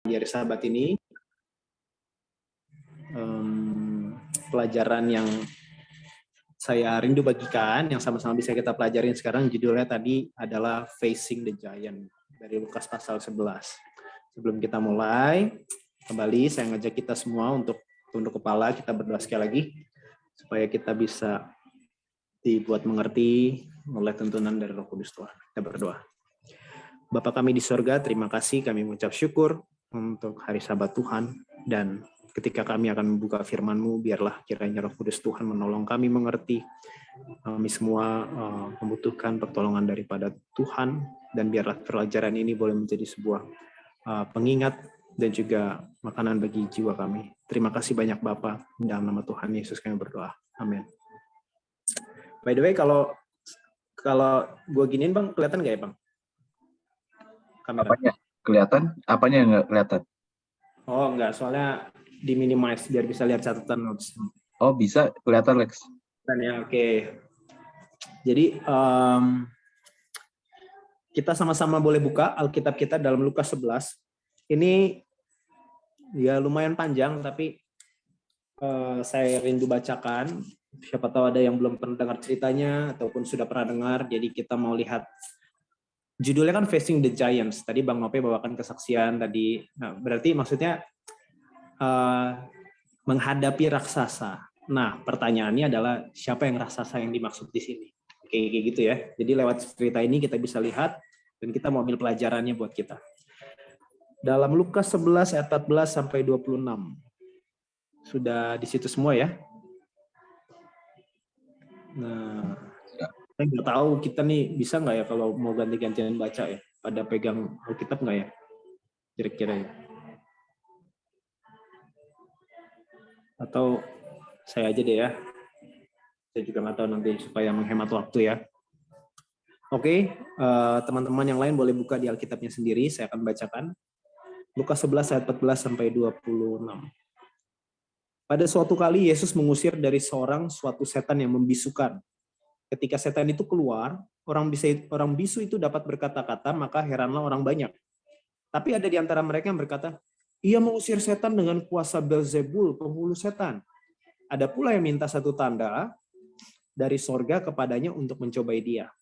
Di hari Sabat ini pelajaran yang saya rindu bagikan, yang sama-sama bisa kita pelajarin sekarang, judulnya tadi adalah Facing the Giant dari Lukas pasal 11. Sebelum kita mulai, kembali saya ngajak kita semua untuk tunduk kepala, kita berdoa sekali lagi supaya kita bisa dibuat mengerti oleh tuntunan dari Roh Kudus Tuhan. Kita berdoa. Bapa kami di sorga, terima kasih, kami mengucap syukur untuk hari Sabat Tuhan, dan ketika kami akan membuka firman-Mu, biarlah kiranya Roh Kudus Tuhan menolong kami mengerti. Kami semua membutuhkan pertolongan daripada Tuhan, dan biarlah pelajaran ini boleh menjadi sebuah pengingat dan juga makanan bagi jiwa kami. Terima kasih banyak Bapa, dalam nama Tuhan Yesus kami berdoa. Amin. By the way, kalau gue giniin Bang, kelihatan nggak ya Bang? Kamera. Apanya kelihatan? Apanya yang nggak kelihatan? Oh enggak, soalnya di minimize biar bisa lihat catatan notes. Oh bisa, kelihatan Lex. Ya, oke. Jadi kita sama-sama boleh buka Alkitab kita dalam Lukas 11. Ini ya lumayan panjang, tapi saya rindu bacakan. Siapa tahu ada yang belum pernah dengar ceritanya ataupun sudah pernah dengar. Jadi kita mau lihat judulnya kan Facing the Giants. Tadi Bang Nope bawakan kesaksian tadi. Nah, berarti maksudnya menghadapi raksasa. Nah, pertanyaannya adalah siapa yang raksasa yang dimaksud di sini? Kayak gitu ya. Jadi lewat cerita ini kita bisa lihat dan kita mau ambil pelajarannya buat kita. Dalam Lukas 11 ayat 14 sampai 26. Sudah di situ semua ya? Nah, saya nggak tahu kita nih bisa nggak ya kalau mau ganti-gantian baca ya? Pada pegang Alkitab nggak ya? Kira-kira ya? Atau saya aja deh ya? Saya juga nggak tahu nanti supaya menghemat waktu ya. Oke, teman-teman yang lain boleh buka di Alkitabnya sendiri. Saya akan bacakan. Lukas 11 ayat 14 sampai 26. Pada suatu kali Yesus mengusir dari suatu setan yang membisukan. Ketika setan itu keluar, orang bisu itu dapat berkata-kata, maka heranlah orang banyak. Tapi ada di antara mereka yang berkata, ia mengusir setan dengan kuasa Beelzebul, penghulu setan. Ada pula yang minta satu tanda dari sorga kepadanya untuk mencobai dia.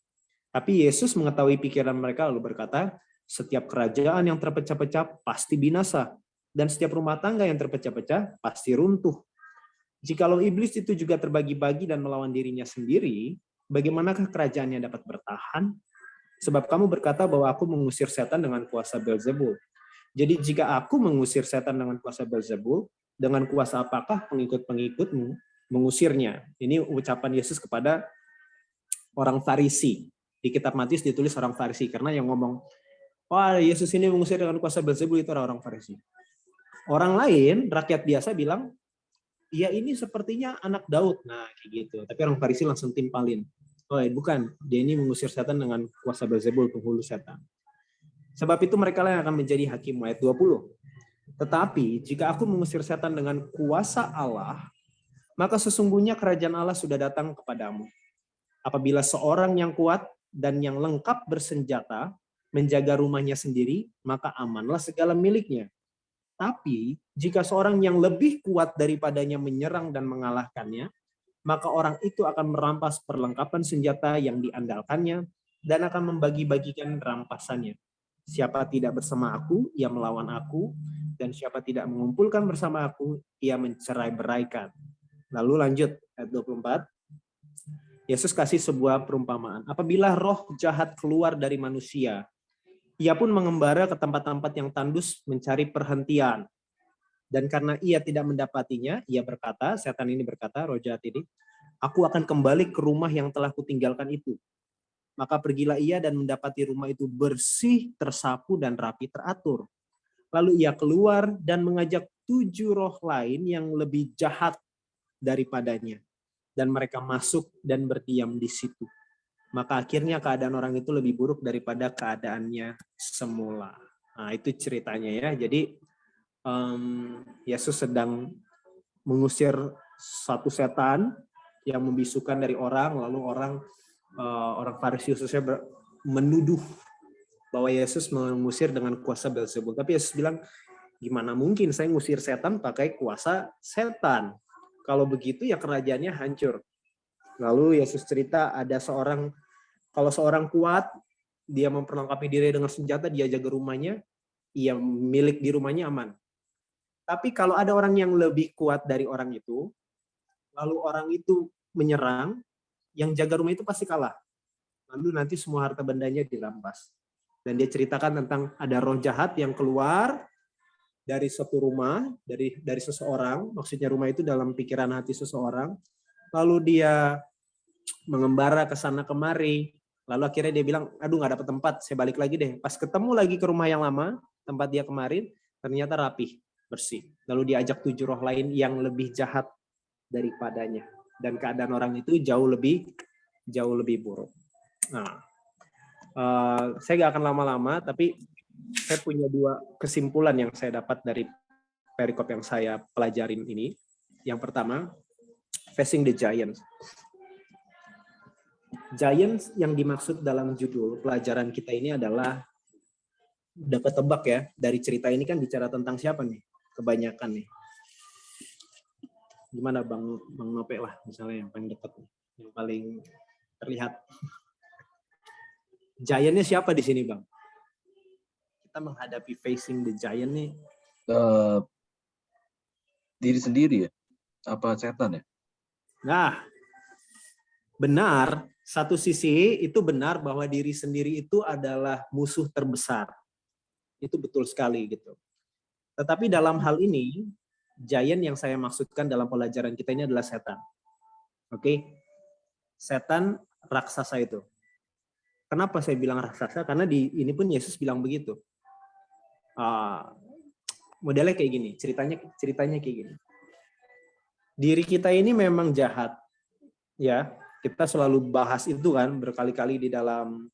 Tapi Yesus mengetahui pikiran mereka lalu berkata, setiap kerajaan yang terpecah-pecah pasti binasa, dan setiap rumah tangga yang terpecah-pecah pasti runtuh. Jikalau iblis itu juga terbagi-bagi dan melawan dirinya sendiri, bagaimanakah kerajaannya dapat bertahan? Sebab kamu berkata bahwa aku mengusir setan dengan kuasa Beelzebul. Jadi jika aku mengusir setan dengan kuasa Beelzebul, dengan kuasa apakah pengikut-pengikutmu mengusirnya? Ini ucapan Yesus kepada orang Farisi. Di kitab Matius ditulis orang Farisi, karena yang ngomong, wah Yesus ini mengusir dengan kuasa Beelzebul itu orang Farisi. Orang lain, rakyat biasa bilang, ya ini sepertinya anak Daud. Nah kayak gitu. Tapi orang Farisi langsung timpalin. Oh bukan, dia ini mengusir setan dengan kuasa Beelzebul, penghulu setan. Sebab itu mereka lah yang akan menjadi hakim, ayat 20. Tetapi jika aku mengusir setan dengan kuasa Allah, maka sesungguhnya kerajaan Allah sudah datang kepadamu. Apabila seorang yang kuat dan yang lengkap bersenjata menjaga rumahnya sendiri, maka amanlah segala miliknya. Tapi jika seorang yang lebih kuat daripadanya menyerang dan mengalahkannya, maka orang itu akan merampas perlengkapan senjata yang diandalkannya dan akan membagi-bagikan rampasannya. Siapa tidak bersama aku, ia melawan aku, dan siapa tidak mengumpulkan bersama aku, ia mencerai-beraikan. Lalu lanjut, ayat 24. Yesus kasih sebuah perumpamaan. Apabila roh jahat keluar dari manusia, ia pun mengembara ke tempat-tempat yang tandus mencari perhentian. Dan karena ia tidak mendapatinya, ia berkata, setan ini berkata, roh jahat ini, aku akan kembali ke rumah yang telah kutinggalkan itu. Maka pergilah ia dan mendapati rumah itu bersih, tersapu, dan rapi teratur. Lalu ia keluar dan mengajak 7 roh lain yang lebih jahat daripadanya. Dan mereka masuk dan berdiam di situ. Maka akhirnya keadaan orang itu lebih buruk daripada keadaannya semula. Nah itu ceritanya ya. Jadi Yesus sedang mengusir satu setan yang membisukan dari orang, lalu orang Farisi khususnya menuduh bahwa Yesus mengusir dengan kuasa Beelzebul. Tapi Yesus bilang, Gimana mungkin saya ngusir setan pakai kuasa setan? Kalau begitu ya kerajaannya hancur. Lalu Yesus cerita ada kalau seorang kuat, dia memperlengkapi diri dengan senjata, dia jaga rumahnya, ia milik di rumahnya aman. Tapi kalau ada orang yang lebih kuat dari orang itu, lalu orang itu menyerang, yang jaga rumah itu pasti kalah. Lalu nanti semua harta bendanya dirampas. Dan dia ceritakan tentang ada roh jahat yang keluar dari suatu rumah, dari seseorang, maksudnya rumah itu dalam pikiran hati seseorang, lalu dia mengembara ke sana kemari, lalu akhirnya dia bilang, aduh nggak dapat tempat, saya balik lagi deh. Pas ketemu lagi ke rumah yang lama, tempat dia kemarin, ternyata rapih, bersih. Lalu diajak 7 roh lain yang lebih jahat daripadanya. Dan keadaan orang itu jauh lebih buruk. Nah, saya nggak akan lama-lama, tapi saya punya 2 kesimpulan yang saya dapat dari perikop yang saya pelajarin ini. Yang pertama, facing the giants. Giants yang dimaksud dalam judul pelajaran kita ini adalah, udah ketebak ya, dari cerita ini kan bicara tentang siapa nih? Kebanyakan nih. Gimana Bang Nope lah misalnya yang paling dekat, yang paling terlihat. Giant-nya siapa di sini Bang? Kita menghadapi facing the giant nih. Diri sendiri ya? Apa setan ya? Nah, benar. Satu sisi itu benar bahwa diri sendiri itu adalah musuh terbesar. Itu betul sekali gitu. Tetapi dalam hal ini, giant yang saya maksudkan dalam pelajaran kita ini adalah setan. Oke? Setan raksasa itu. Kenapa saya bilang raksasa? Karena ini pun Yesus bilang begitu. Modelnya kayak gini, ceritanya kayak gini. Diri kita ini memang jahat, ya. Kita selalu bahas itu kan berkali-kali di dalam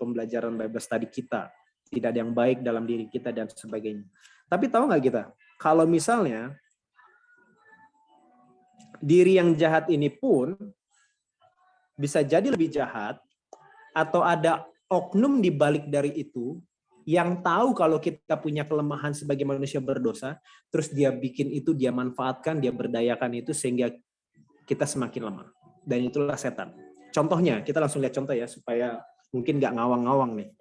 pembelajaran Bible study kita. Tidak ada yang baik dalam diri kita dan sebagainya. Tapi tahu nggak kita, kalau misalnya diri yang jahat ini pun bisa jadi lebih jahat, atau ada oknum di balik dari itu yang tahu kalau kita punya kelemahan sebagai manusia berdosa, terus dia bikin itu, dia manfaatkan, dia berdayakan itu sehingga kita semakin lemah. Dan itulah setan. Contohnya, kita langsung lihat contoh ya, supaya mungkin nggak ngawang-ngawang nih.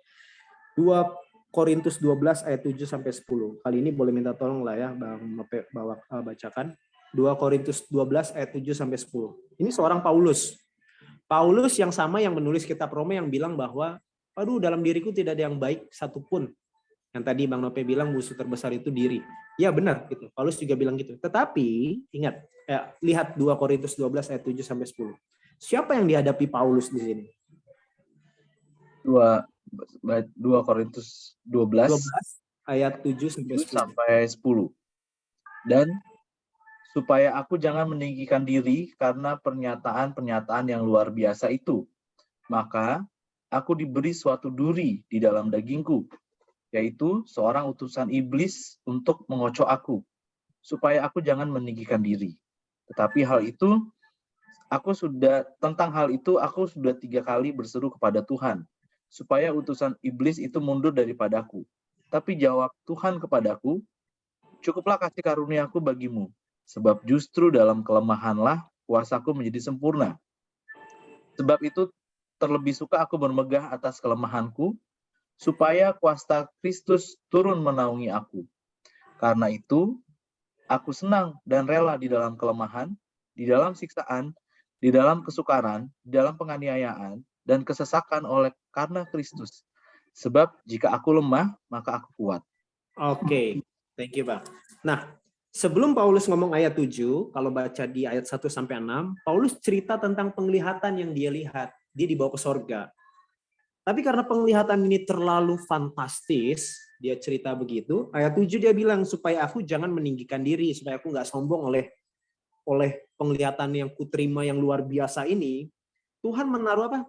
2 Korintus 12 ayat 7-10. Kali ini boleh minta tolong lah ya, Bang Nope bacakan. 2 Korintus 12 ayat 7-10. Ini seorang Paulus. Paulus yang sama yang menulis kitab Roma yang bilang bahwa, aduh dalam diriku tidak ada yang baik satupun. Yang tadi Bang Nope bilang musuh terbesar itu diri. Ya benar gitu. Paulus juga bilang gitu. Tetapi ingat, lihat 2 Korintus 12 ayat 7-10. Siapa yang dihadapi Paulus di sini? 2 Korintus 12 ayat 7-10. Dan supaya aku jangan meninggikan diri karena pernyataan-pernyataan yang luar biasa itu, maka aku diberi suatu duri di dalam dagingku, yaitu seorang utusan iblis untuk mengocok aku, supaya aku jangan meninggikan diri. Tetapi tentang hal itu aku sudah 3 kali berseru kepada Tuhan, supaya utusan iblis itu mundur daripadaku. Tapi jawab Tuhan kepadaku, cukuplah kasih karuniaku bagimu, sebab justru dalam kelemahanlah kuasaku menjadi sempurna. Sebab itu terlebih suka aku bermegah atas kelemahanku, supaya kuasa Kristus turun menaungi aku. Karena itu, aku senang dan rela di dalam kelemahan, di dalam siksaan, di dalam kesukaran, di dalam penganiayaan, dan kesesakan karena Kristus. Sebab jika aku lemah, maka aku kuat. Oke, thank you Bang. Nah, sebelum Paulus ngomong ayat 7, kalau baca di ayat 1-6, Paulus cerita tentang penglihatan yang dia lihat. Dia dibawa ke sorga. Tapi karena penglihatan ini terlalu fantastis, dia cerita begitu, ayat 7 dia bilang, supaya aku jangan meninggikan diri, supaya aku nggak sombong oleh penglihatan yang kuterima yang luar biasa ini, Tuhan menaruh apa?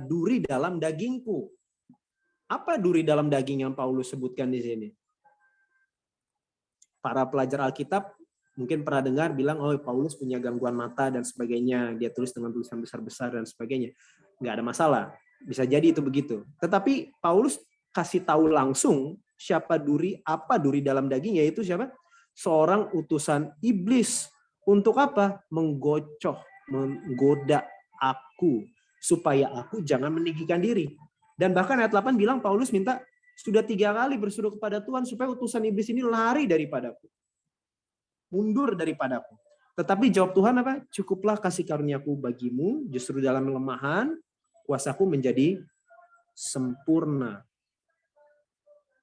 Duri dalam dagingku. Apa duri dalam daging yang Paulus sebutkan di sini? Para pelajar Alkitab mungkin pernah dengar bilang, oh Paulus punya gangguan mata dan sebagainya, dia tulis dengan tulisan besar-besar dan sebagainya. Nggak ada masalah, bisa jadi itu begitu. Tetapi Paulus kasih tahu langsung siapa duri, apa duri dalam daging, yaitu siapa? Seorang utusan iblis. Untuk apa? Menggocoh, menggoda aku, supaya aku jangan meninggikan diri. Dan bahkan ayat 8 bilang Paulus minta, sudah 3 kali berseru kepada Tuhan supaya utusan iblis ini lari daripadaku. Mundur daripadaku. Tetapi jawab Tuhan apa? Cukuplah kasih karuniaku bagimu, justru dalam kelemahan, kuasaku menjadi sempurna.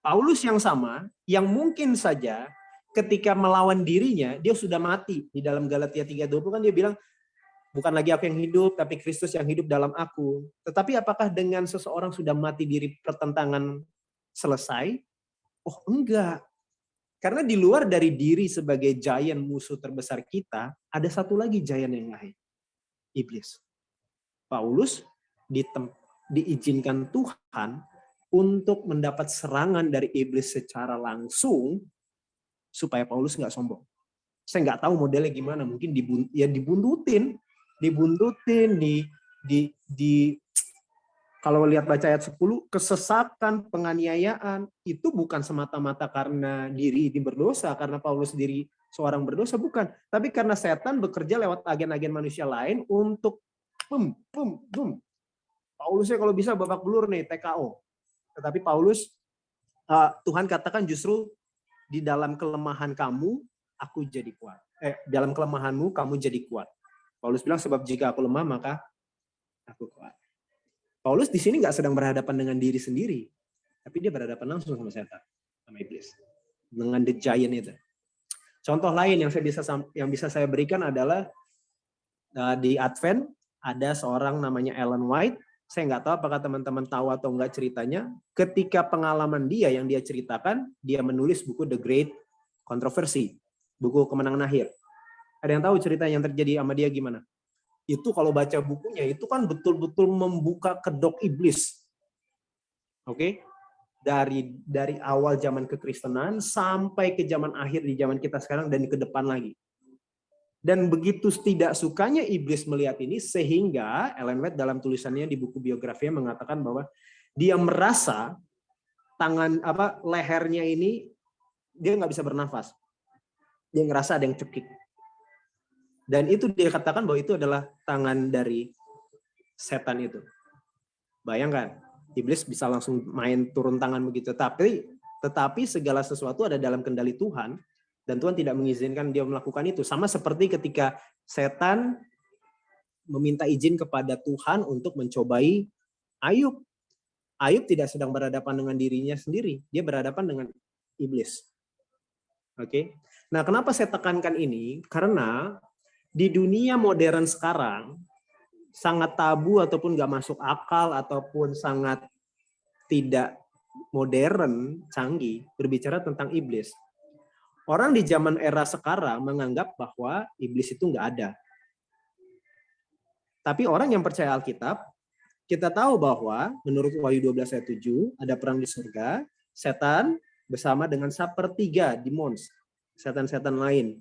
Paulus yang sama, yang mungkin saja ketika melawan dirinya, dia sudah mati. Di dalam Galatia 3:20 kan dia bilang, bukan lagi aku yang hidup, tapi Kristus yang hidup dalam aku. Tetapi apakah dengan seseorang sudah mati diri pertentangan selesai? Oh enggak. Karena di luar dari diri sebagai giant musuh terbesar kita, ada satu lagi giant yang lain. Iblis. Paulus diizinkan Tuhan untuk mendapat serangan dari iblis secara langsung supaya Paulus nggak sombong. Saya nggak tahu modelnya gimana, mungkin dibuntutin, kalau lihat baca ayat 10, kesesakan, penganiayaan itu bukan semata-mata karena diri ini berdosa, karena Paulus sendiri seorang berdosa, bukan, tapi karena setan bekerja lewat agen-agen manusia lain untuk Paulusnya kalau bisa babak belur nih, TKO. Tetapi Paulus, Tuhan katakan justru di dalam kelemahan kamu, aku jadi kuat. Dalam kelemahanmu, kamu jadi kuat. Paulus bilang, sebab jika aku lemah, maka aku kuat. Paulus di sini nggak sedang berhadapan dengan diri sendiri, tapi dia berhadapan langsung sama setan, sama iblis, dengan the giant itu. Contoh lain yang bisa saya berikan adalah di Advent ada seorang namanya Ellen White. Saya nggak tahu apakah teman-teman tahu atau enggak ceritanya. Ketika pengalaman dia yang dia ceritakan, dia menulis buku The Great Controversy, buku kemenangan akhir. Ada yang tahu cerita yang terjadi sama dia gimana? Itu kalau baca bukunya, itu kan betul-betul membuka kedok iblis. Oke? Dari awal zaman kekristenan sampai ke zaman akhir di zaman kita sekarang dan ke depan lagi. Dan begitu tidak sukanya iblis melihat ini, sehingga Ellen White dalam tulisannya di buku biografinya mengatakan bahwa dia merasa lehernya ini dia nggak bisa bernafas. Dia ngerasa ada yang cekik. Dan itu dia katakan bahwa itu adalah tangan dari setan itu. Bayangkan, iblis bisa langsung main turun tangan begitu. Tetapi segala sesuatu ada dalam kendali Tuhan. Dan Tuhan tidak mengizinkan dia melakukan itu. Sama seperti ketika setan meminta izin kepada Tuhan untuk mencobai Ayub. Ayub tidak sedang berhadapan dengan dirinya sendiri. Dia berhadapan dengan iblis. Oke. Nah, kenapa saya tekankan ini? Karena di dunia modern sekarang, sangat tabu ataupun nggak masuk akal ataupun sangat tidak modern, canggih, berbicara tentang iblis. Orang di zaman era sekarang menganggap bahwa iblis itu nggak ada. Tapi orang yang percaya Alkitab, kita tahu bahwa menurut Wahyu 12 ayat 7, ada perang di surga, setan bersama dengan sepertiga demons, setan-setan lain,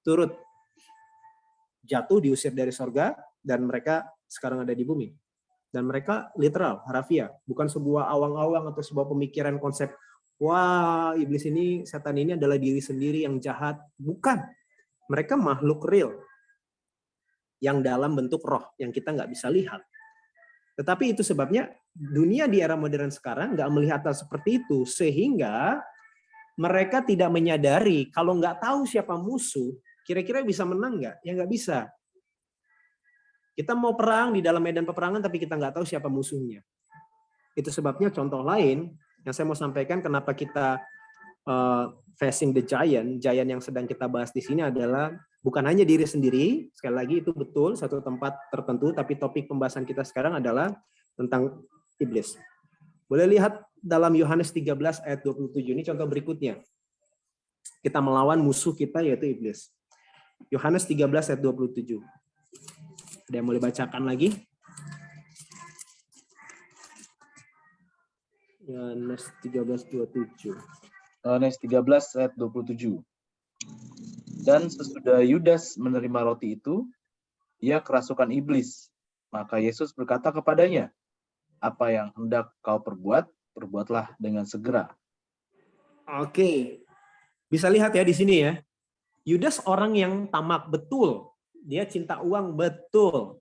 turut jatuh diusir dari surga, dan mereka sekarang ada di bumi. Dan mereka literal, harafiah, bukan sebuah awang-awang atau sebuah pemikiran konsep, wah, iblis ini, setan ini adalah diri sendiri yang jahat. Bukan. Mereka makhluk real. Yang dalam bentuk roh, yang kita nggak bisa lihat. Tetapi itu sebabnya dunia di era modern sekarang nggak melihat hal seperti itu. Sehingga mereka tidak menyadari, kalau nggak tahu siapa musuh, kira-kira bisa menang nggak? Ya nggak bisa. Kita mau perang di dalam medan peperangan, tapi kita nggak tahu siapa musuhnya. Itu sebabnya contoh lain, yang saya mau sampaikan kenapa kita facing the giant yang sedang kita bahas di sini adalah bukan hanya diri sendiri, sekali lagi itu betul, satu tempat tertentu, tapi topik pembahasan kita sekarang adalah tentang iblis. Boleh lihat dalam Yohanes 13 ayat 27, ini contoh berikutnya. Kita melawan musuh kita yaitu iblis. Yohanes 13 ayat 27. Ada yang boleh bacakan lagi? Yohanes 13:27. Yohanes 13 ayat 27. Dan sesudah Yudas menerima roti itu, ia kerasukan iblis. Maka Yesus berkata kepadanya, apa yang hendak kau perbuat, perbuatlah dengan segera. Oke, bisa lihat ya di sini ya. Yudas orang yang tamak, betul. Dia cinta uang, betul.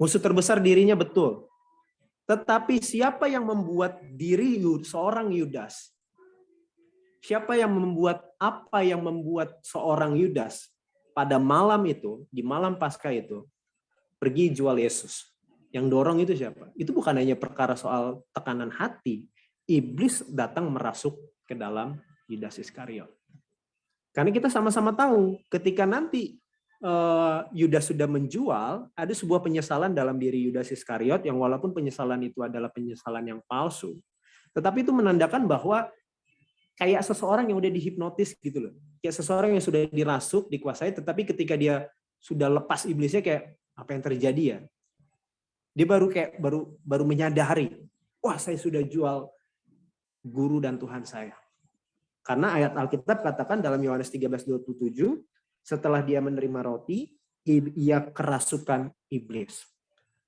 Musuh terbesar dirinya, betul. Tetapi siapa yang membuat diri seorang Yudas? Siapa yang membuat apa yang membuat seorang Yudas pada malam itu, di malam Paskah itu, pergi jual Yesus? Yang dorong itu siapa? Itu bukan hanya perkara soal tekanan hati. Iblis datang merasuk ke dalam Yudas Iskariot. Karena kita sama-sama tahu ketika nanti Yudas sudah menjual, ada sebuah penyesalan dalam diri Yudas Iskariot yang walaupun penyesalan itu adalah penyesalan yang palsu, tetapi itu menandakan bahwa kayak seseorang yang udah dihipnotis gitu loh. Kayak seseorang yang sudah dirasuk, dikuasai, tetapi ketika dia sudah lepas iblisnya, kayak apa yang terjadi ya? Dia baru menyadari, wah saya sudah jual guru dan Tuhan saya. Karena ayat Alkitab katakan dalam Yohanes 13:27, setelah dia menerima roti, ia kerasukan iblis.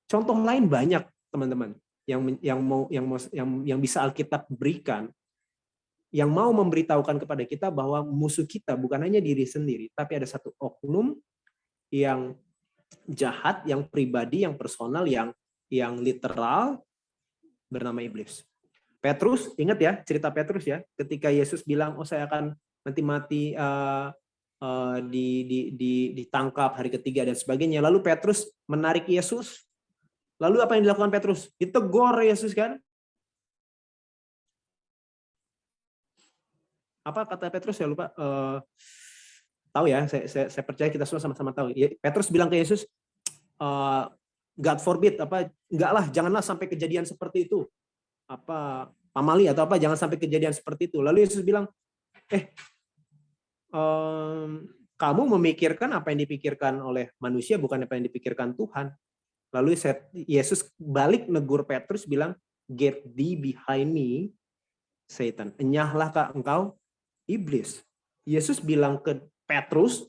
Contoh lain banyak, teman-teman, yang bisa Alkitab berikan, yang mau memberitahukan kepada kita bahwa musuh kita bukan hanya diri sendiri, tapi ada satu oknum yang jahat, yang pribadi, yang personal, yang literal, bernama iblis. Petrus, ingat ya cerita Petrus ya, ketika Yesus bilang, oh saya akan nanti mati, ditangkap hari ketiga dan sebagainya. Lalu Petrus menarik Yesus. Lalu apa yang dilakukan Petrus? Ditegur Yesus kan? Apa kata Petrus, saya lupa. Tahu ya, saya percaya kita semua sama-sama tahu. Petrus bilang ke Yesus, God forbid, enggak lah, janganlah sampai kejadian seperti itu. Pamali atau apa, jangan sampai kejadian seperti itu. Lalu Yesus bilang, kamu memikirkan apa yang dipikirkan oleh manusia, bukan apa yang dipikirkan Tuhan. Lalu Yesus balik negur Petrus, bilang, get thee behind me, Satan. Enyahlah kak engkau, iblis. Yesus bilang ke Petrus,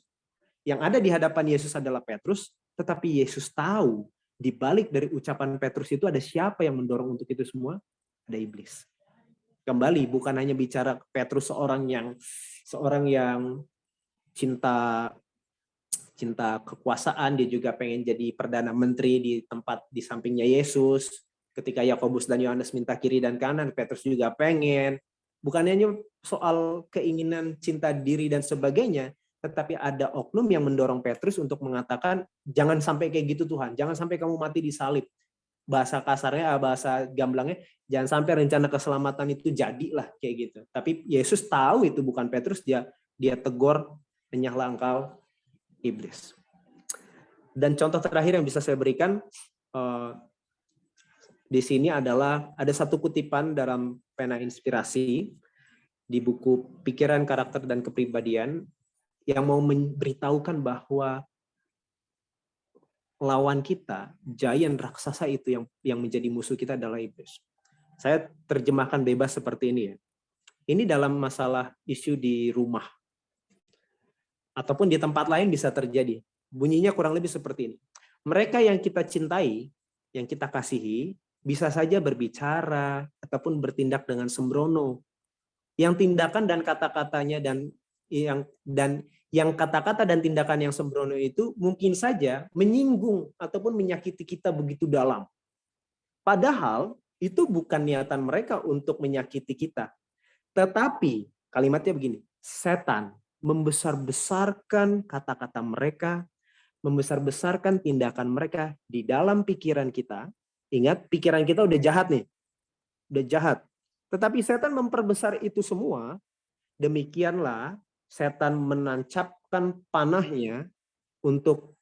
yang ada di hadapan Yesus adalah Petrus, tetapi Yesus tahu di balik dari ucapan Petrus itu ada siapa yang mendorong untuk itu semua? Ada iblis. Kembali, bukan hanya bicara Petrus seorang yang cinta kekuasaan, dia juga pengen jadi perdana menteri di tempat di sampingnya Yesus. Ketika Yakobus dan Yohanes minta kiri dan kanan, Petrus juga pengen. Bukan hanya soal keinginan cinta diri dan sebagainya, tetapi ada oknum yang mendorong Petrus untuk mengatakan, jangan sampai kayak gitu Tuhan, jangan sampai kamu mati disalib. Bahasa kasarnya, bahasa gamblangnya, jangan sampai rencana keselamatan itu jadilah kayak gitu. Tapi Yesus tahu itu bukan Petrus, dia tegur, enyahlah engkau, iblis. Dan contoh terakhir yang bisa saya berikan di sini adalah ada satu kutipan dalam pena inspirasi di buku Pikiran, Karakter, dan Kepribadian yang mau memberitahukan bahwa lawan kita, giant raksasa itu yang menjadi musuh kita adalah iblis. Saya terjemahkan bebas seperti ini ya. Ini dalam masalah isu di rumah ataupun di tempat lain bisa terjadi. Bunyinya kurang lebih seperti ini. Mereka yang kita cintai, yang kita kasihi, bisa saja berbicara ataupun bertindak dengan sembrono. Yang tindakan dan kata-katanya yang kata-kata dan tindakan yang sembrono itu mungkin saja menyinggung ataupun menyakiti kita begitu dalam. Padahal itu bukan niatan mereka untuk menyakiti kita. Tetapi kalimatnya begini, setan membesar-besarkan kata-kata mereka, membesar-besarkan tindakan mereka di dalam pikiran kita. Ingat, pikiran kita udah jahat nih. Udah jahat. Tetapi setan memperbesar itu semua. Demikianlah setan menancapkan panahnya untuk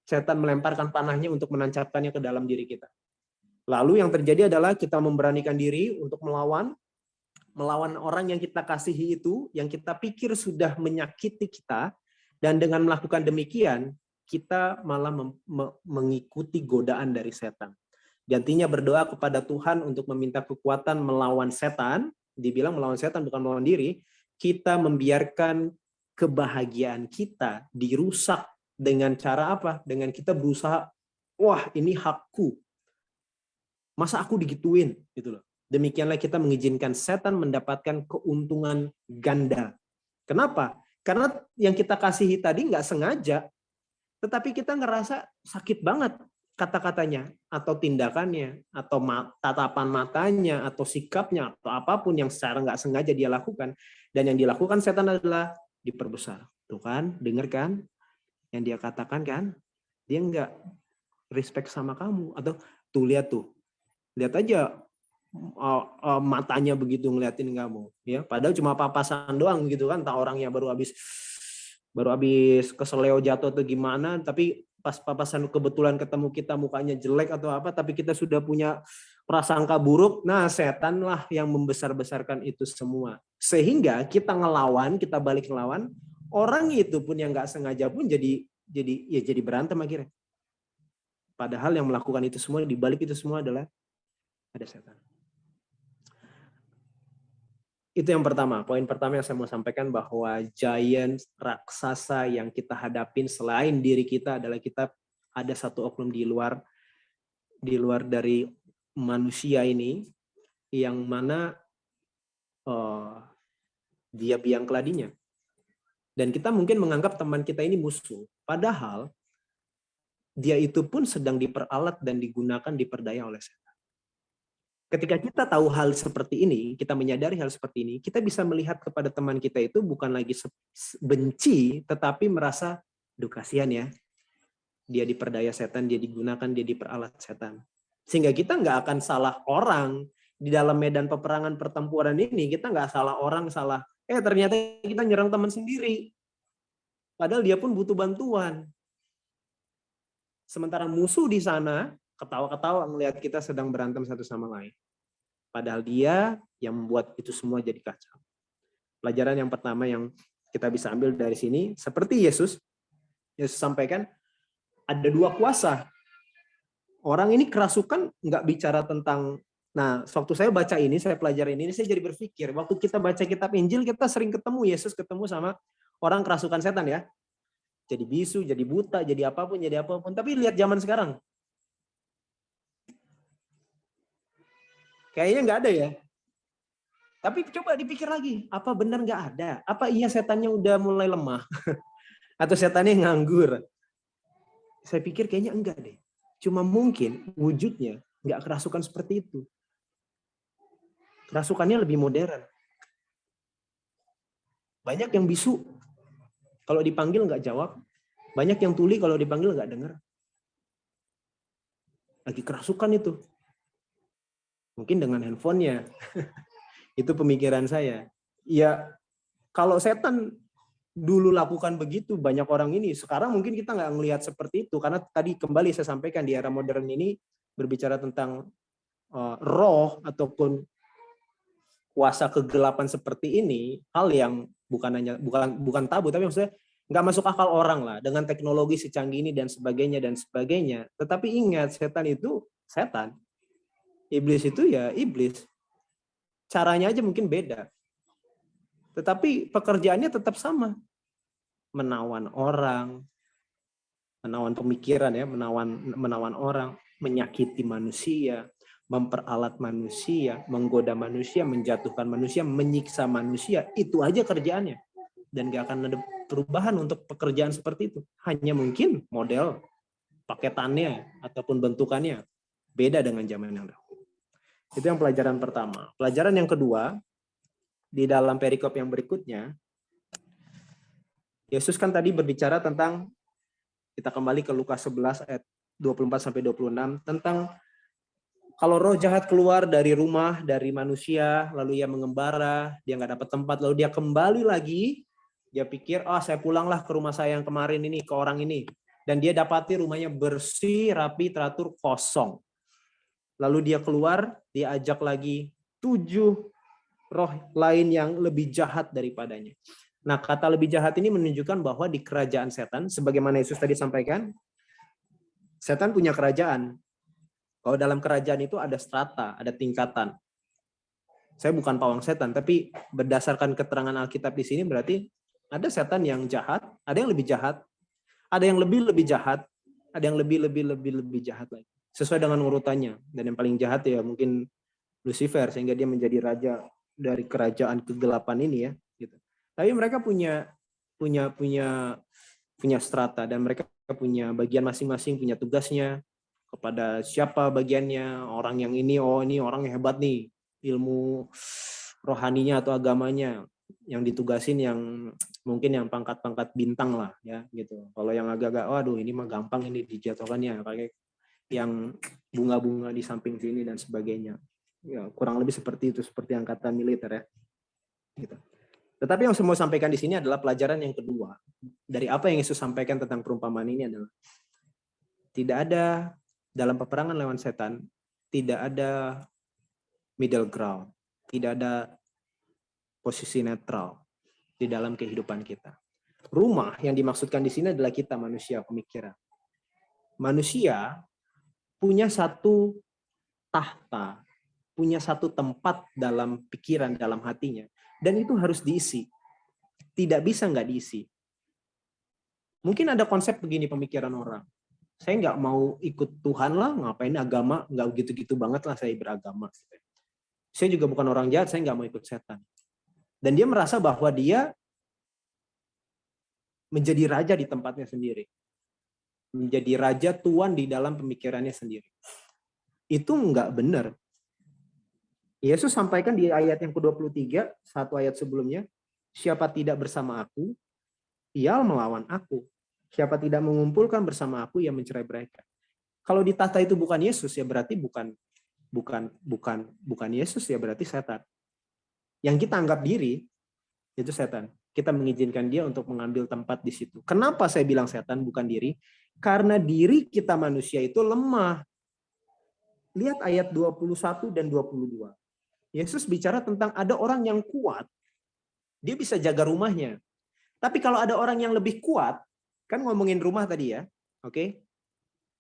setan melemparkan panahnya untuk menancapkannya ke dalam diri kita. Lalu yang terjadi adalah kita memberanikan diri untuk melawan orang yang kita kasihi itu, yang kita pikir sudah menyakiti kita, dan dengan melakukan demikian, kita malah mengikuti godaan dari setan. Gantinya berdoa kepada Tuhan untuk meminta kekuatan melawan setan, dibilang melawan setan bukan melawan diri, kita membiarkan kebahagiaan kita dirusak dengan cara apa? Dengan kita berusaha, wah ini hakku. Masa aku digituin gitu loh. Demikianlah kita mengizinkan setan mendapatkan keuntungan ganda. Kenapa? Karena yang kita kasihi tadi nggak sengaja, tetapi kita ngerasa sakit banget kata-katanya, atau tindakannya, atau tatapan matanya, atau sikapnya, atau apapun yang secara nggak sengaja dia lakukan. Dan yang dilakukan setan adalah diperbesar. Tuh kan, denger kan? Yang dia katakan kan, dia nggak respect sama kamu. Atau tuh lihat aja matanya begitu ngeliatin kamu, ya. Padahal cuma papasan doang gitu kan, tak orangnya baru habis keseleo jatuh atau gimana, tapi pas papasan kebetulan ketemu kita mukanya jelek atau apa, tapi kita sudah punya prasangka buruk. Nah, setan lah yang membesar-besarkan itu semua. Sehingga kita ngelawan, kita balik ngelawan, orang itu pun yang nggak sengaja pun jadi berantem akhirnya. Padahal yang melakukan itu semua, di balik itu semua adalah ada setan. Itu yang pertama, poin pertama yang saya mau sampaikan, bahwa giant, raksasa yang kita hadapin selain diri kita adalah kita ada satu oknum di luar dari manusia ini, yang mana dia biang keladinya. Dan kita mungkin menganggap teman kita ini musuh, padahal dia itu pun sedang diperalat dan digunakan, diperdaya oleh setan. Ketika kita tahu hal seperti ini, kita menyadari hal seperti ini, kita bisa melihat kepada teman kita itu bukan lagi benci, tetapi merasa, duh kasihan ya, dia diperdaya setan, dia digunakan, dia diperalat setan. Sehingga kita nggak akan salah orang di dalam medan peperangan pertempuran ini, kita nggak salah orang, ternyata kita nyerang teman sendiri. Padahal dia pun butuh bantuan. Sementara musuh di sana ketawa-ketawa melihat kita sedang berantem satu sama lain. Padahal dia yang membuat itu semua jadi kacau. Pelajaran yang pertama yang kita bisa ambil dari sini, seperti Yesus sampaikan, ada dua kuasa. Orang ini kerasukan nggak bicara tentang, nah waktu saya baca ini, saya pelajari ini, saya jadi berpikir, waktu kita baca kitab Injil, kita sering ketemu Yesus ketemu sama orang kerasukan setan ya. Jadi bisu, jadi buta, jadi apapun. Tapi lihat zaman sekarang. Kayaknya nggak ada ya. Tapi coba dipikir lagi, apa benar nggak ada? Apa iya setannya udah mulai lemah? Atau setannya nganggur? Saya pikir kayaknya enggak deh. Cuma mungkin wujudnya nggak kerasukan seperti itu. Kerasukannya lebih modern. Banyak yang bisu, kalau dipanggil nggak jawab. Banyak yang tuli, kalau dipanggil nggak dengar. Lagi kerasukan itu. Mungkin dengan handphonenya. Itu pemikiran saya. Ya, kalau setan dulu lakukan begitu, banyak orang ini. Sekarang mungkin kita nggak ngelihat seperti itu. Karena tadi kembali saya sampaikan, di era modern ini berbicara tentang roh ataupun kuasa kegelapan seperti ini, hal yang bukan tabu, tapi maksudnya nggak masuk akal orang lah dengan teknologi secanggih ini dan sebagainya. Tetapi ingat, setan itu setan. Iblis itu ya iblis. Caranya aja mungkin beda. Tetapi pekerjaannya tetap sama. Menawan orang, menawan pemikiran ya, menawan orang, menyakiti manusia, memperalat manusia, menggoda manusia, menjatuhkan manusia, menyiksa manusia. Itu aja kerjaannya. Dan gak akan ada perubahan untuk pekerjaan seperti itu. Hanya mungkin model paketannya ataupun bentukannya beda dengan zaman yang dahulu. Itu yang pelajaran pertama. Pelajaran yang kedua, di dalam perikop yang berikutnya, Yesus kan tadi berbicara tentang, kita kembali ke Lukas 11 ayat 24-26, tentang kalau roh jahat keluar dari rumah, dari manusia, lalu ia mengembara, dia nggak dapat tempat, lalu dia kembali lagi, dia pikir, saya pulanglah ke rumah saya yang kemarin ini, ke orang ini. Dan dia dapati rumahnya bersih, rapi, teratur, kosong. Lalu dia keluar, dia ajak lagi 7 roh lain yang lebih jahat daripadanya. Nah, kata lebih jahat ini menunjukkan bahwa di kerajaan setan, sebagaimana Yesus tadi sampaikan, setan punya kerajaan. Kalau dalam kerajaan itu ada strata, ada tingkatan. Saya bukan pawang setan, tapi berdasarkan keterangan Alkitab di sini berarti ada setan yang jahat, ada yang lebih jahat, ada yang lebih jahat, ada yang lebih jahat lagi. sesuai dengan urutannya. Dan yang paling jahat ya mungkin Lucifer, sehingga dia menjadi raja dari kerajaan kegelapan ini ya. Gitu. Tapi mereka punya strata, dan mereka punya bagian masing-masing, punya tugasnya, kepada siapa bagiannya, orang yang ini, oh ini orang yang hebat nih, ilmu rohaninya atau agamanya, yang ditugasin yang mungkin yang pangkat-pangkat bintang lah ya gitu. Kalau yang agak-agak waduh ini mah gampang ini dijatuhkannya, pakai yang bunga-bunga di samping sini dan sebagainya. Ya, kurang lebih seperti itu, seperti angkatan militer ya. Gitu. Tetapi yang saya mau sampaikan di sini adalah pelajaran yang kedua dari apa yang Yesus sampaikan tentang perumpamaan ini adalah tidak ada dalam peperangan lawan setan, tidak ada middle ground, tidak ada posisi netral di dalam kehidupan kita. Rumah yang dimaksudkan di sini adalah kita manusia pemikiran. Manusia punya satu tahta, punya satu tempat dalam pikiran, dalam hatinya, dan itu harus diisi. Tidak bisa nggak diisi. Mungkin ada konsep begini pemikiran orang. Saya nggak mau ikut Tuhan lah, ngapain agama, nggak gitu-gitu banget lah saya beragama. Saya juga bukan orang jahat, saya nggak mau ikut setan. Dan dia merasa bahwa dia menjadi raja di tempatnya sendiri. Menjadi raja tuan di dalam pemikirannya sendiri. Itu nggak benar. Yesus sampaikan di ayat yang ke-23, satu ayat sebelumnya, siapa tidak bersama aku, ia melawan aku. Siapa tidak mengumpulkan bersama aku, ia mencerai-beraikan. Kalau di tahta itu bukan Yesus, ya berarti bukan Yesus, ya berarti setan. Yang kita anggap diri itu setan. Kita mengizinkan dia untuk mengambil tempat di situ. Kenapa saya bilang setan bukan diri? Karena diri kita manusia itu lemah. Lihat ayat 21 dan 22. Yesus bicara tentang ada orang yang kuat, dia bisa jaga rumahnya. Tapi kalau ada orang yang lebih kuat, kan ngomongin rumah tadi ya, oke?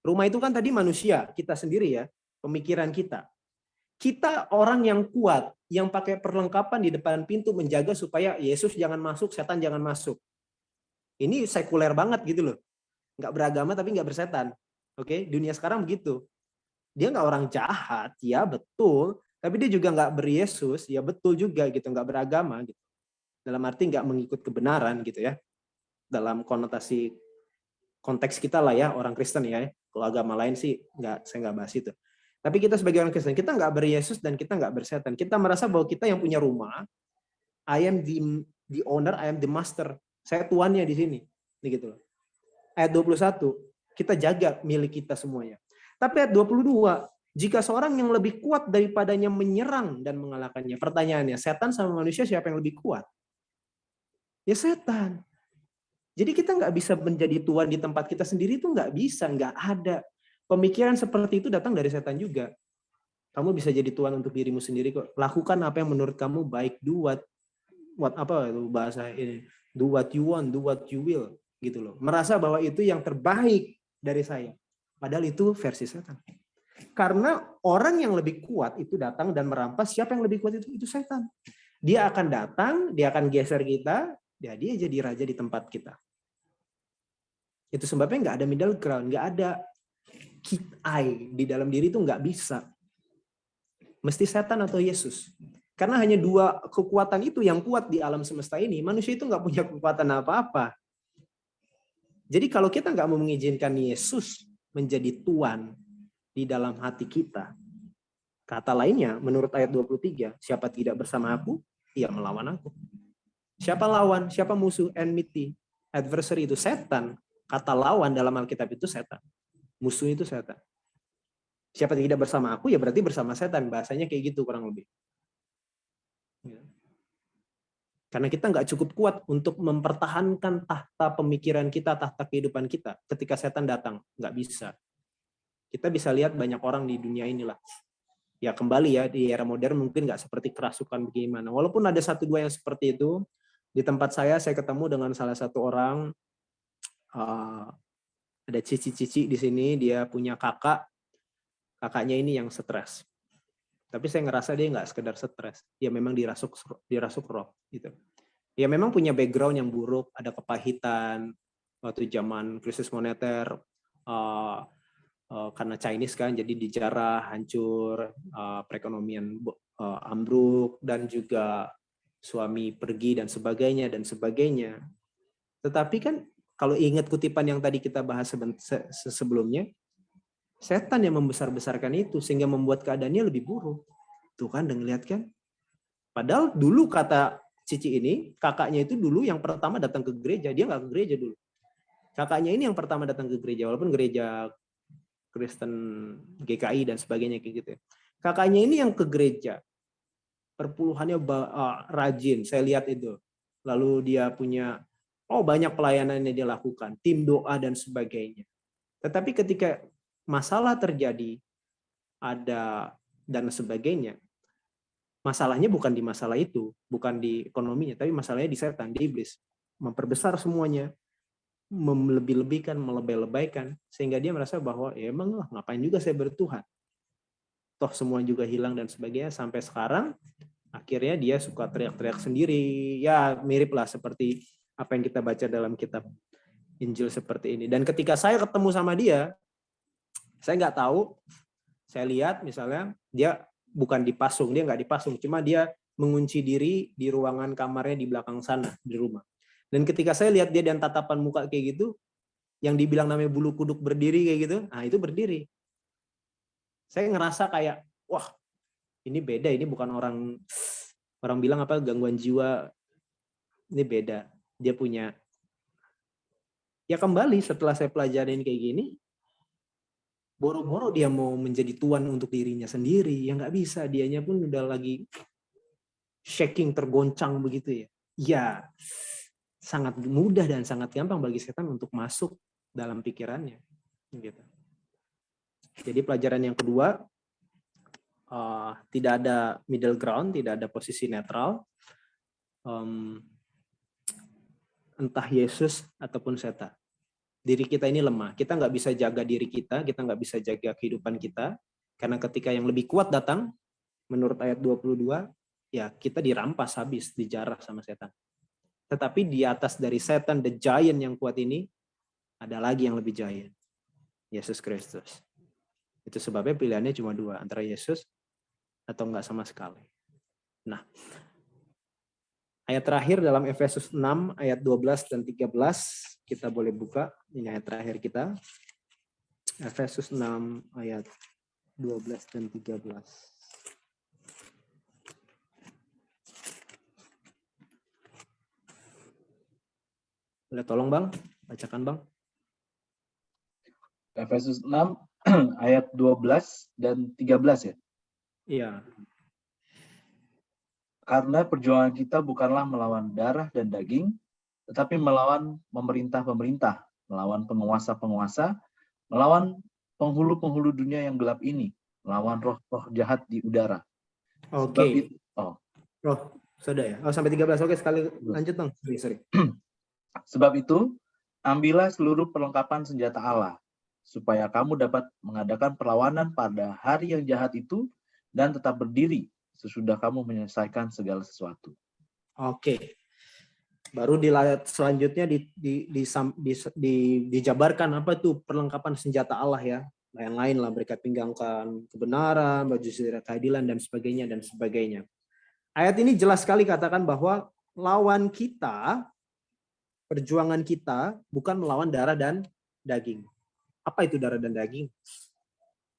Rumah itu kan tadi manusia, kita sendiri ya, pemikiran kita. Kita orang yang kuat, yang pakai perlengkapan di depan pintu menjaga supaya Yesus jangan masuk, setan jangan masuk. Ini sekuler banget gitu loh. Nggak beragama tapi nggak bersetan. Oke, dunia sekarang begitu. Dia nggak orang jahat, ya betul. Tapi dia juga nggak ber-Yesus, ya betul juga gitu, nggak beragama gitu. Dalam arti nggak mengikut kebenaran gitu ya. Dalam konotasi konteks kita lah ya, orang Kristen ya. Kalau agama lain sih saya nggak bahas itu. Tapi kita sebagai orang Kristen, kita nggak ber-Yesus dan kita nggak bersetan. Kita merasa bahwa kita yang punya rumah, I am the owner, I am the master. Saya tuannya di sini. Gitu. Ayat 21, kita jaga milik kita semuanya. Tapi ayat 22, jika seorang yang lebih kuat daripadanya menyerang dan mengalahkannya. Pertanyaannya, setan sama manusia siapa yang lebih kuat? Ya setan. Jadi kita nggak bisa menjadi tuan di tempat kita sendiri, itu nggak bisa, nggak ada. Pemikiran seperti itu datang dari setan juga. Kamu bisa jadi tuan untuk dirimu sendiri kok. Lakukan apa yang menurut kamu baik. Do what apa bahasa ini? Do what you want, do what you will, gitu loh. Merasa bahwa itu yang terbaik dari saya. Padahal itu versi setan. Karena orang yang lebih kuat itu datang dan merampas, siapa yang lebih kuat itu setan. Dia akan datang, dia akan geser kita, dia jadi raja di tempat kita. Itu sebabnya nggak ada middle ground, nggak ada keep eye di dalam diri itu nggak bisa. Mesti setan atau Yesus. Karena hanya dua kekuatan itu yang kuat di alam semesta ini. Manusia itu nggak punya kekuatan apa-apa. Jadi kalau kita nggak mau mengizinkan Yesus menjadi tuan di dalam hati kita, kata lainnya menurut ayat 23, siapa tidak bersama aku, ia melawan aku. Siapa lawan? Siapa musuh? Enmity. Adversary itu setan. Kata lawan dalam Alkitab itu setan. Musuh itu setan. Siapa tidak bersama aku, ya berarti bersama setan. Bahasanya kayak gitu kurang lebih. Karena kita nggak cukup kuat untuk mempertahankan tahta pemikiran kita, tahta kehidupan kita ketika setan datang. Nggak bisa. Kita bisa lihat banyak orang di dunia inilah. Ya kembali ya, di era modern mungkin nggak seperti kerasukan bagaimana. Walaupun ada satu dua yang seperti itu, di tempat saya ketemu dengan salah satu orang, ada cici-cici di sini, dia punya kakaknya ini yang stres. Tapi saya ngerasa dia nggak sekedar stres, dia memang dirasuk roh gitu. Dia memang punya background yang buruk, ada kepahitan waktu zaman krisis moneter, karena Chinese kan, jadi dijarah, hancur, perekonomian ambruk, dan juga suami pergi dan sebagainya dan sebagainya. Tetapi kan kalau ingat kutipan yang tadi kita bahas sebelumnya, setan yang membesar-besarkan itu sehingga membuat keadaannya lebih buruk. Tuh kan, dan lihat kan. Padahal dulu kata Cici ini, kakaknya itu dulu yang pertama datang ke gereja, dia nggak ke gereja dulu. Kakaknya ini yang pertama datang ke gereja, walaupun gereja Kristen GKI dan sebagainya kayak gitu. Kakaknya ini yang ke gereja, perpuluhannya rajin, saya lihat itu. Lalu dia punya banyak pelayanan yang dia lakukan, tim doa dan sebagainya. Tetapi ketika masalah terjadi, ada dan sebagainya, masalahnya bukan di masalah itu, bukan di ekonominya, tapi masalahnya di setan, di iblis. Memperbesar semuanya, melebih-lebihkan, melebay-lebaykan, sehingga dia merasa bahwa ya emang lah, ngapain juga saya bertuhan. Toh semua juga hilang dan sebagainya, sampai sekarang akhirnya dia suka teriak-teriak sendiri. Ya mirip lah seperti apa yang kita baca dalam kitab Injil seperti ini. Dan ketika saya ketemu sama dia, saya nggak tahu, saya lihat misalnya dia bukan dipasung, dia nggak dipasung, cuma dia mengunci diri di ruangan kamarnya di belakang sana di rumah. Dan ketika saya lihat dia dan tatapan muka kayak gitu, yang dibilang namanya bulu kuduk berdiri kayak gitu, nah itu berdiri. Saya ngerasa kayak, wah ini beda, ini bukan orang bilang apa, gangguan jiwa, ini beda. Dia punya, ya kembali setelah saya pelajarin kayak gini, boro-boro dia mau menjadi tuan untuk dirinya sendiri, ya nggak bisa, dianya pun udah lagi shaking, tergoncang begitu ya. Ya, sangat mudah dan sangat gampang bagi setan untuk masuk dalam pikirannya. Gitu. Jadi pelajaran yang kedua, tidak ada middle ground, tidak ada posisi netral, entah Yesus ataupun setan. Diri kita ini lemah, kita nggak bisa jaga diri kita nggak bisa jaga kehidupan kita, karena ketika yang lebih kuat datang, menurut ayat 22, ya kita dirampas habis, dijarah sama setan. Tetapi di atas dari setan, the giant yang kuat ini, ada lagi yang lebih giant, Yesus Kristus. Itu sebabnya pilihannya cuma dua, antara Yesus atau enggak sama sekali. Nah, ayat terakhir dalam Efesus 6 ayat 12 dan 13 kita boleh buka. Ini ayat terakhir kita. Efesus 6 ayat 12 dan 13. Boleh tolong Bang, bacakan Bang. Efesus 6 ayat 12 dan 13 ya. Iya. Karena perjuangan kita bukanlah melawan darah dan daging, tetapi melawan pemerintah-pemerintah, melawan penguasa-penguasa, melawan penghulu-penghulu dunia yang gelap ini, melawan roh-roh jahat di udara. Oke. Sudah ya? Sampai 13. Oke, sekali lanjut Bang. Sorry. Sebab itu, ambillah seluruh perlengkapan senjata Allah, supaya kamu dapat mengadakan perlawanan pada hari yang jahat itu dan tetap berdiri sesudah kamu menyelesaikan segala sesuatu. Oke. Baru di ayat selanjutnya dijabarkan apa tuh perlengkapan senjata Allah ya. Yang lain lah, berikat pinggangkan kebenaran, baju sirah keadilan dan sebagainya. Ayat ini jelas sekali katakan bahwa lawan kita, perjuangan kita bukan melawan darah dan daging. Apa itu darah dan daging?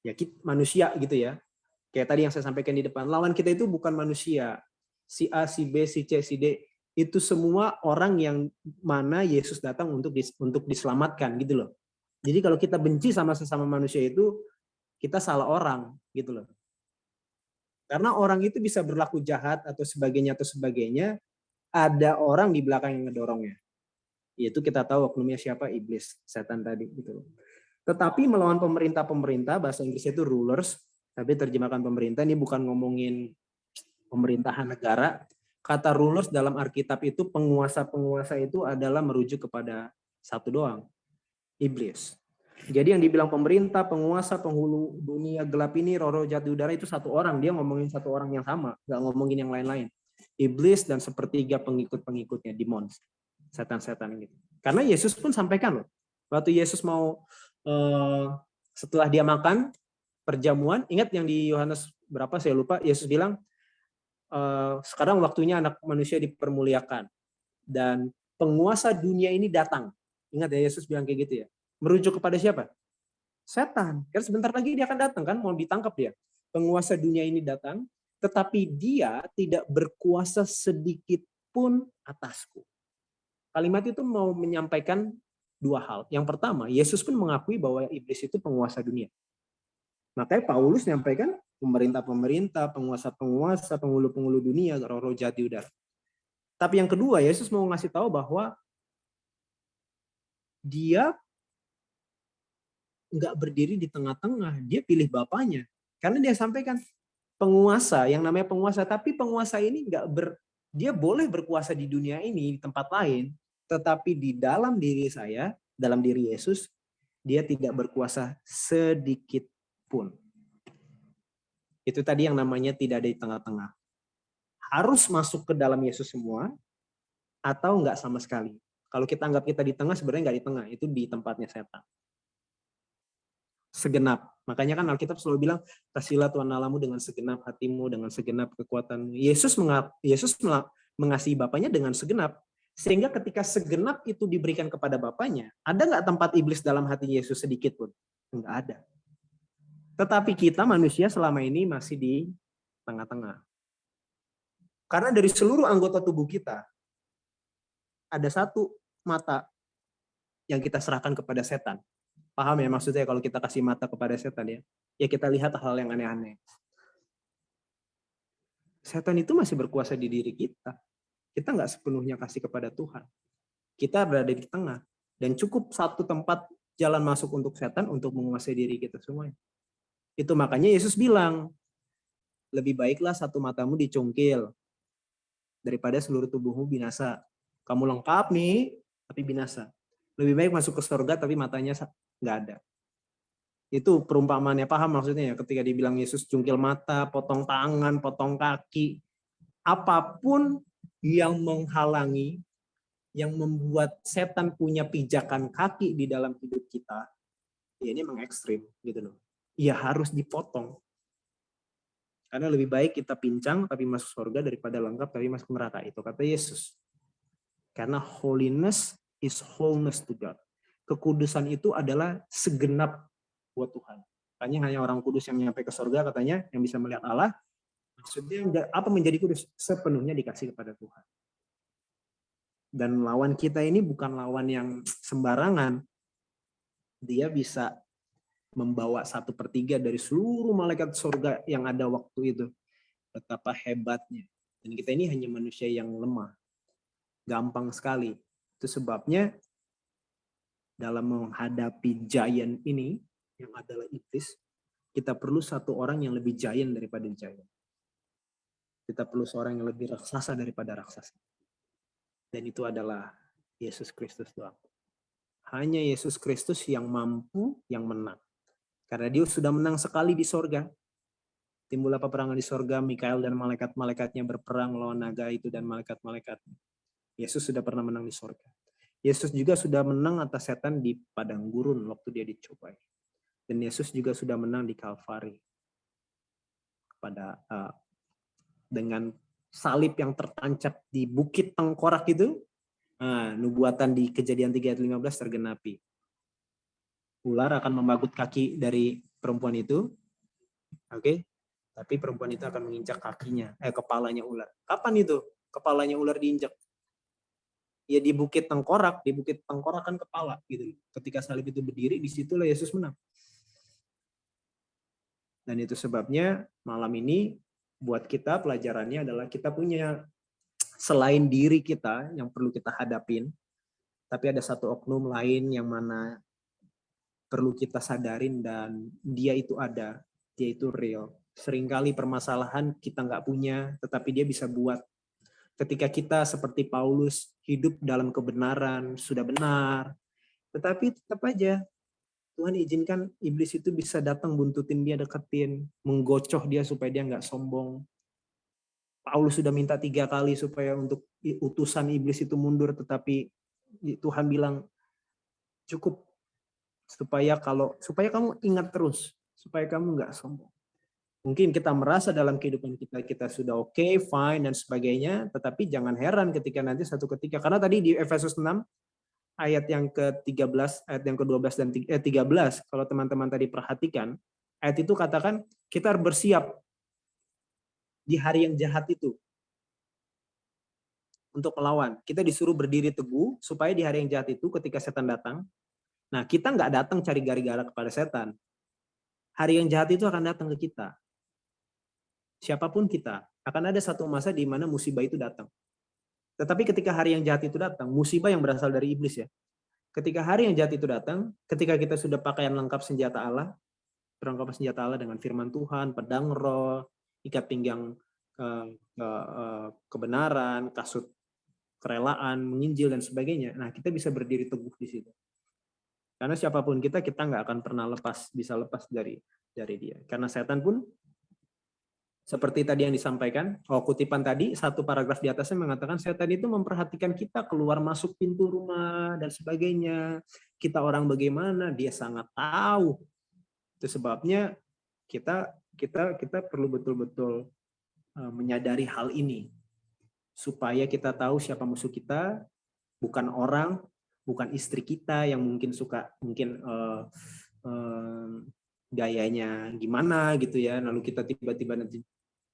Ya kita manusia gitu ya. Kayak tadi yang saya sampaikan di depan, lawan kita itu bukan manusia. Si A, si B, si C, si D, itu semua orang yang mana Yesus datang untuk diselamatkan gitu loh. Jadi kalau kita benci sama sesama manusia itu, kita salah orang gitu loh. Karena orang itu bisa berlaku jahat atau sebagainya, ada orang di belakang yang ngedorongnya. Yaitu kita tahu oknumnya siapa, iblis, setan tadi gitu loh. Tetapi melawan pemerintah-pemerintah, bahasa Inggrisnya itu rulers, tapi terjemahkan pemerintah, ini bukan ngomongin pemerintahan negara. Kata rulers dalam Alkitab itu, penguasa-penguasa itu adalah merujuk kepada satu doang, iblis. Jadi yang dibilang pemerintah, penguasa, penghulu dunia gelap ini, roh-roh jahat di udara itu satu orang. Dia ngomongin satu orang yang sama, nggak ngomongin yang lain-lain. Iblis dan sepertiga pengikut-pengikutnya, demons, setan-setan gitu. Karena Yesus pun sampaikan loh, waktu Yesus mau Setelah dia makan, perjamuan, ingat yang di Yohanes berapa saya lupa, Yesus bilang, sekarang waktunya anak manusia dipermuliakan. Dan penguasa dunia ini datang. Ingat ya, Yesus bilang kayak gitu ya. Merujuk kepada siapa? Setan. Kan sebentar lagi dia akan datang kan, mau ditangkap dia. Penguasa dunia ini datang, tetapi dia tidak berkuasa sedikit pun atasku. Kalimat itu mau menyampaikan dua hal. Yang pertama, Yesus pun mengakui bahwa iblis itu penguasa dunia. Makanya Paulus menyampaikan pemerintah-pemerintah, penguasa-penguasa, penghulu-penghulu dunia, roh-roh jahat di udara. Tapi yang kedua, Yesus mau ngasih tahu bahwa dia nggak berdiri di tengah-tengah, dia pilih Bapaknya. Karena dia sampaikan penguasa, yang namanya penguasa, tapi penguasa ini dia boleh berkuasa di dunia ini, di tempat lain, tetapi di dalam diri saya, dalam diri Yesus, dia tidak berkuasa sedikit pun. Itu tadi yang namanya tidak ada di tengah-tengah. Harus masuk ke dalam Yesus semua, atau enggak sama sekali. Kalau kita anggap kita di tengah, sebenarnya enggak di tengah, itu di tempatnya setan. Segenap. Makanya kan Alkitab selalu bilang, kasihilah Tuhan Allahmu dengan segenap hatimu, dengan segenap kekuatanmu. Yesus mengasihi Bapaknya dengan segenap. Sehingga ketika segenap itu diberikan kepada Bapaknya, ada nggak tempat iblis dalam hati Yesus sedikit pun? Enggak ada. Tetapi kita manusia selama ini masih di tengah-tengah. Karena dari seluruh anggota tubuh kita, ada satu mata yang kita serahkan kepada setan. Paham ya maksudnya kalau kita kasih mata kepada setan ya? Ya kita lihat hal yang aneh-aneh. Setan itu masih berkuasa di diri kita. Kita nggak sepenuhnya kasih kepada Tuhan. Kita berada di tengah. Dan cukup satu tempat jalan masuk untuk setan untuk menguasai diri kita semuanya. Itu makanya Yesus bilang, lebih baiklah satu matamu dicungkil daripada seluruh tubuhmu binasa. Kamu lengkap nih, tapi binasa. Lebih baik masuk ke surga tapi matanya nggak ada. Itu perumpamaannya, paham maksudnya ya, ketika dibilang Yesus cungkil mata, potong tangan, potong kaki, apapun yang menghalangi, yang membuat setan punya pijakan kaki di dalam hidup kita, ya ini memang ekstrim gitu loh. Ya harus dipotong. Karena lebih baik kita pincang tapi masuk surga daripada lengkap tapi masuk neraka, itu kata Yesus. Karena holiness is wholeness to God. Kekudusan itu adalah segenap buat Tuhan. Makanya hanya orang kudus yang nyampe ke surga katanya, yang bisa melihat Allah. Maksudnya apa menjadi kudus? Sepenuhnya dikasih kepada Tuhan. Dan lawan kita ini bukan lawan yang sembarangan. Dia bisa membawa 1/3 dari seluruh malaikat surga yang ada waktu itu. Betapa hebatnya. Dan kita ini hanya manusia yang lemah. Gampang sekali. Itu sebabnya dalam menghadapi giant ini, yang adalah iblis, kita perlu satu orang yang lebih giant daripada giant. Kita perlu seorang yang lebih raksasa daripada raksasa. Dan itu adalah Yesus Kristus doang. Hanya Yesus Kristus yang mampu, yang menang. Karena dia sudah menang sekali di sorga. Timbullah peperangan di sorga, Mikael dan malaikat-malaikatnya berperang melawan naga itu dan malaikat-malaikatnya. Yesus sudah pernah menang di sorga. Yesus juga sudah menang atas setan di padang gurun waktu dia dicobai. Dan Yesus juga sudah menang di Kalvari. Dengan salib yang tertancap di bukit tengkorak itu, nubuatan di Kejadian 3 ayat 15 tergenapi. Ular akan membagut kaki dari perempuan itu. Oke. Tapi perempuan itu akan menginjak kepalanya ular. Kapan itu kepalanya ular diinjak? Ya di bukit tengkorak kan kepala gitu. Ketika salib itu berdiri, disitulah Yesus menang. Dan itu sebabnya malam ini buat kita pelajarannya adalah kita punya selain diri kita yang perlu kita hadapin, tapi ada satu oknum lain yang mana perlu kita sadarin dan dia itu ada, dia itu real. Seringkali permasalahan kita nggak punya, tetapi dia bisa buat. Ketika kita seperti Paulus hidup dalam kebenaran, sudah benar, tetapi tetap aja Tuhan izinkan iblis itu bisa datang buntutin dia, deketin, menggocoh dia supaya dia nggak sombong. Paulus sudah minta 3 kali supaya untuk utusan iblis itu mundur, tetapi Tuhan bilang cukup supaya kamu ingat terus, supaya kamu nggak sombong. Mungkin kita merasa dalam kehidupan kita sudah oke, fine dan sebagainya, tetapi jangan heran ketika nanti satu ketika, karena tadi di Efesus 6 ayat yang ke-13, ayat yang ke-12 dan 13, kalau teman-teman tadi perhatikan, ayat itu katakan kita harus bersiap di hari yang jahat itu untuk melawan. Kita disuruh berdiri teguh supaya di hari yang jahat itu ketika setan datang, nah kita nggak datang cari gara-gara kepada setan. Hari yang jahat itu akan datang ke kita. Siapapun kita, akan ada satu masa di mana musibah itu datang. Tetapi ketika hari yang jahat itu datang, musibah yang berasal dari iblis ya. Ketika hari yang jahat itu datang, ketika kita sudah pakaian lengkap senjata Allah, perlengkapan senjata Allah dengan firman Tuhan, pedang roh, ikat pinggang kebenaran, kasut kerelaan, menginjil dan sebagainya. Nah, kita bisa berdiri teguh di situ. Karena siapapun kita nggak akan pernah bisa lepas dari dia. Karena setan pun seperti tadi yang disampaikan, kutipan tadi, satu paragraf di atasnya mengatakan setan itu memperhatikan kita keluar masuk pintu rumah dan sebagainya. Kita orang bagaimana, dia sangat tahu. Itu sebabnya kita perlu betul-betul menyadari hal ini. Supaya kita tahu siapa musuh kita, bukan orang, bukan istri kita yang mungkin gayanya gimana gitu ya, lalu kita tiba-tiba nanti,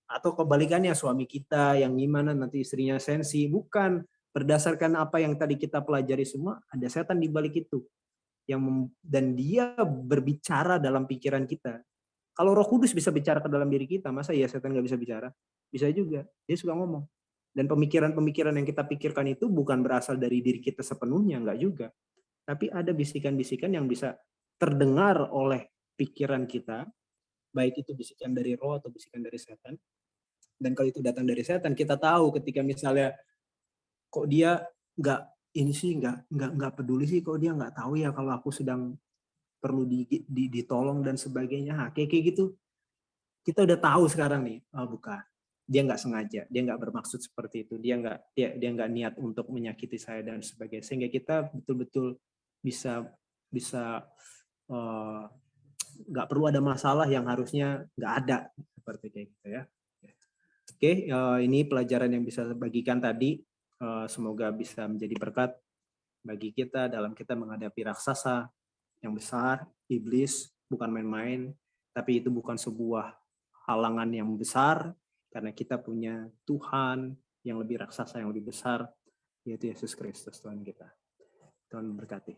atau kebalikannya suami kita yang gimana nanti istrinya sensi, bukan. Berdasarkan apa yang tadi kita pelajari semua, ada setan di balik itu dan dia berbicara dalam pikiran kita. Kalau Roh Kudus bisa bicara ke dalam diri kita, masa ya setan nggak bisa bicara? Bisa juga, dia suka ngomong. Dan pemikiran-pemikiran yang kita pikirkan itu bukan berasal dari diri kita sepenuhnya, nggak juga. Tapi ada bisikan-bisikan yang bisa terdengar oleh pikiran kita, baik itu bisikan dari roh atau bisikan dari setan. Dan kalau itu datang dari setan, kita tahu ketika misalnya kok dia nggak peduli sih, kok dia nggak tahu ya kalau aku sedang perlu ditolong dan sebagainya. Nah, kayak gitu. Kita udah tahu sekarang nih, bukan. Dia nggak sengaja, dia nggak bermaksud seperti itu, dia nggak niat untuk menyakiti saya dan sebagainya. Sehingga kita betul-betul bisa nggak perlu ada masalah yang harusnya nggak ada, seperti kayak gitu ya. Oke, ini pelajaran yang bisa bagikan tadi. Semoga bisa menjadi berkat bagi kita dalam kita menghadapi raksasa yang besar, iblis, bukan main-main, tapi itu bukan sebuah halangan yang besar, karena kita punya Tuhan yang lebih raksasa, yang lebih besar, yaitu Yesus Kristus Tuhan kita. Tuhan memberkati.